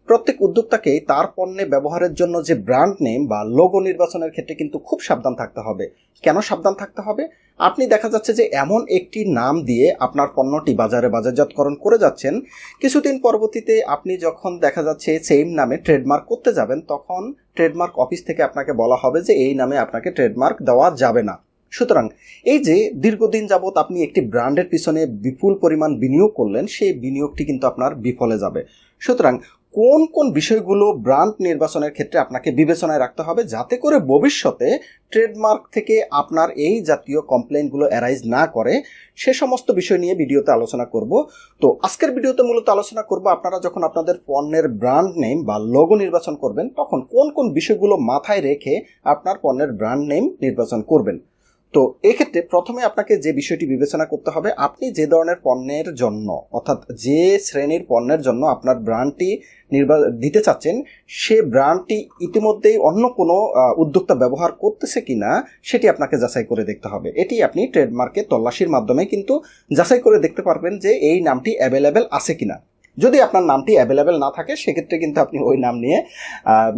প্রত্যেক উদ্যোক্তাকেই তার পণ্যে ব্যবহারের জন্য যে ব্র্যান্ড নেম বা লোগো নির্বাচনের ক্ষেত্রে কিন্তু খুব সাবধান থাকতে হবে। কেন সাবধান থাকতে হবে? আপনি দেখা যাচ্ছে যে এমন একটি নাম দিয়ে আপনার পণ্যটি বাজারে বাজারজাতকরণ করে যাচ্ছেন, কিছুদিন পরবর্তীতে আপনি যখন দেখা যাচ্ছে সেম নামে ট্রেডমার্ক করতে যাবেন, তখন ট্রেডমার্ক অফিস থেকে আপনাকে বলা হবে যে এই নামে আপনাকে ট্রেডমার্ক দেওয়া যাবে না। সুতরাং এই যে দীর্ঘদিন যাবৎ আপনি একটি ব্র্যান্ডের পিছনে বিপুল পরিমাণ বিনিয়োগ করলেন, সেই বিনিয়োগটি কিন্তু আপনার বিফলে যাবে। সুতরাং কোন কোন বিষয়গুলো ব্র্যান্ড নির্বাচনের ক্ষেত্রে আপনাকে বিবেচনায় রাখতে হবে, যাতে করে ভবিষ্যতে ট্রেডমার্ক থেকে আপনার এই জাতীয় কমপ্লেইনগুলো অ্যারাইজ না করে, সে সমস্ত বিষয় নিয়ে ভিডিওতে আলোচনা করব। তো আজকের ভিডিওতে মূলত আলোচনা করব আপনারা যখন আপনাদের পণ্যের ব্র্যান্ড নেম বা লোগো নির্বাচন করবেন, তখন কোন কোন বিষয়গুলো মাথায় রেখে আপনার পণ্যের ব্র্যান্ড নেম নির্বাচন করবেন। তো এক্ষেত্রে প্রথমে আপনাকে যে বিষয়টি বিবেচনা করতে হবে, আপনি যে ধরনের পণ্যের জন্য, অর্থাৎ যে শ্রেণীর পণ্যের জন্য আপনার ব্র্যান্ডটি দিতে চাচ্ছেন, সে ব্র্যান্ডটি ইতিমধ্যেই অন্য কোনো উদ্যোক্তা ব্যবহার করতেছে কিনা সেটি আপনাকে যাচাই করে দেখতে হবে। এটি আপনি ট্রেডমার্কে তল্লাশির মাধ্যমে কিন্তু যাচাই করে দেখতে পারবেন যে এই নামটি অ্যাভেলেবেল আছে কিনা। যদি আপনার নামটি অ্যাভেলেবেল না থাকে, সেক্ষেত্রে কিন্তু আপনি ওই নাম নিয়ে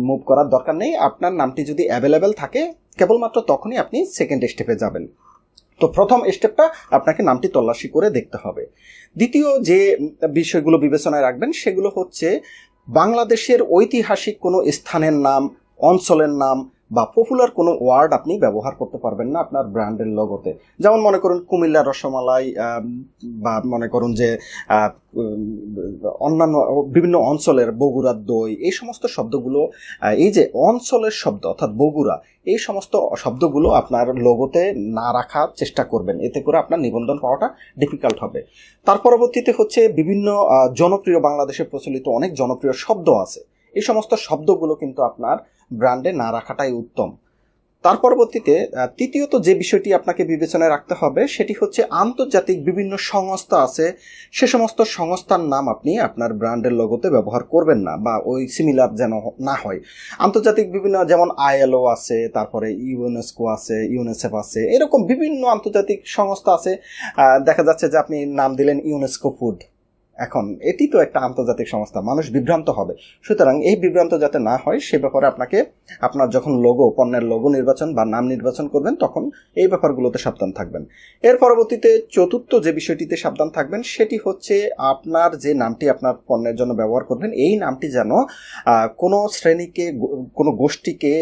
মুভ করার দরকার নেই। আপনার নামটি যদি অ্যাভেলেবেল থাকে, কেবলমাত্র তখনই আপনি সেকেন্ড স্টেপে যাবেন। তো প্রথম স্টেপটা আপনাকে নামটি তল্লাশি করে দেখতে হবে। দ্বিতীয় যে বিষয়গুলো বিবেচনায় রাখবেন, সেগুলো হচ্ছে বাংলাদেশের ঐতিহাসিক কোনো স্থানের নাম, অঞ্চলের নাম বা পপুলার কোনো ওয়ার্ড আপনি ব্যবহার করতে পারবেন না আপনার ব্র্যান্ডের লোগোতে। যেমন মনে করুন কুমিল্লার রসমালাই, বা মনে করুন যে অন্যান্য বিভিন্ন অঞ্চলের বগুড়ার দই, এই সমস্ত শব্দগুলো, এই যে অঞ্চলের শব্দ অর্থাৎ বগুড়া, এই সমস্ত শব্দগুলো আপনার লোগোতে না রাখার চেষ্টা করবেন, এতে করে আপনার নিবন্ধন পাওয়াটা ডিফিকাল্ট হবে। তার পরবর্তীতে হচ্ছে বিভিন্ন জনপ্রিয়, বাংলাদেশে প্রচলিত অনেক জনপ্রিয় শব্দ আছে, এই সমস্ত শব্দগুলো কিন্তু আপনার ব্র্যান্ডে না রাখাটাই উত্তম। তার পরবর্তীতে তৃতীয়ত যে বিষয়টি আপনাকে বিবেচনায় রাখতে হবে, সেটি হচ্ছে আন্তর্জাতিক বিভিন্ন সংস্থা আছে, সে সমস্ত সংস্থার নাম আপনি আপনার ব্র্যান্ডের লোগোতে ব্যবহার করবেন না, বা ওই সিমিলার যেন না হয়। আন্তর্জাতিক বিভিন্ন, যেমন ILO আছে, তারপরে ইউনেস্কো আছে, ইউনিসেফ আছে, এরকম বিভিন্ন আন্তর্জাতিক সংস্থা আছে। দেখা যাচ্ছে যে আপনি নাম দিলেন ইউনেস্কো ফুড, এখন এটি তো একটা আন্তর্জাতিক সংস্থা, মানুষ বিভ্রান্ত হবে। সুতরাং এই বিভ্রান্ত যাতে না হয়, সে ব্যাপারে আপনাকে আপনার যখন লোগো, পণ্যের লোগো নির্বাচন বা নাম নির্বাচন করবেন, তখন এই ব্যাপারগুলোতে সাবধান থাকবেন। এর পরবর্তীতে চতুর্থ যে বিষয়টিতে সাবধান থাকবেন, সেটি হচ্ছে আপনার যে নামটি আপনার পণ্যের জন্য ব্যবহার করবেন, এই নামটি যেন কোনো শ্রেণীকে, কোনো গোষ্ঠীকে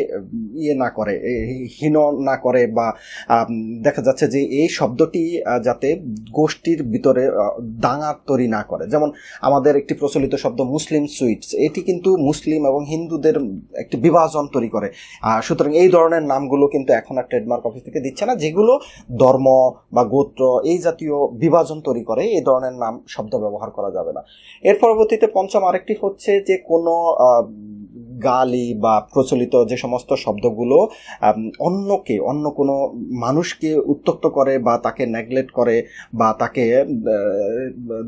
না করে, হীন না করে, বা দেখা যাচ্ছে যে এই শব্দটি যাতে গোষ্ঠীর ভিতরে দাঙ্গা তৈরি না করে। যেমন আমাদের একটি প্রচলিত শব্দ মুসলিম সুইটস, এটি কিন্তু মুসলিম এবং হিন্দুদের একটি বিভাজন তৈরি করে। সুতরাং এই ধরনের নামগুলো কিন্তু এখন আর ট্রেডমার্ক অফিস থেকে দিচ্ছে না। যেগুলো ধর্ম বা গোত্র, এই জাতীয় বিভাজন তৈরি করে, এই ধরনের নাম শব্দ ব্যবহার করা যাবে না। এর পরবর্তীতে পঞ্চম আরেকটি হচ্ছে যে কোনো গালি বা প্রচলিত যে সমস্ত শব্দগুলো অন্য কোনো মানুষকে উত্ত্যক্ত করে, বা তাকে নেগলেক্ট করে, বা তাকে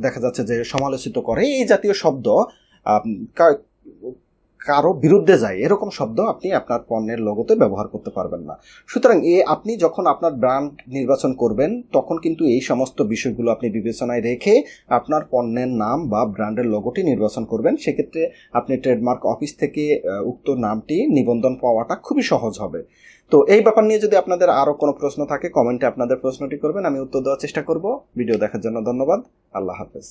দেখা যাচ্ছে যে সমালোচিত করে, এই জাতীয় শব্দ কারো বিরুদ্ধে যায়, এরকম শব্দ আপনি আপনার পণ্যের লোগোতে ব্যবহার করতে পারবেন না। সুতরাং আপনি যখন আপনার ব্র্যান্ড নির্বাচন করবেন, তখন কিন্তু এই সমস্ত বিষয়গুলো আপনি বিবেচনায় রেখে আপনার পণ্যের নাম বা ব্র্যান্ডের লোগোটি নির্বাচন করবেন। সেক্ষেত্রে আপনি ট্রেডমার্ক অফিস থেকে উক্ত নামটি নিবন্ধন পাওয়াটা খুবই সহজ হবে। তো এই ব্যাপার নিয়ে যদি আপনাদের আরও কোনো প্রশ্ন থাকে, কমেন্টে আপনাদের প্রশ্নটি করবেন, আমি উত্তর দেওয়ার চেষ্টা করব। ভিডিও দেখার জন্য ধন্যবাদ। আল্লাহ হাফেজ।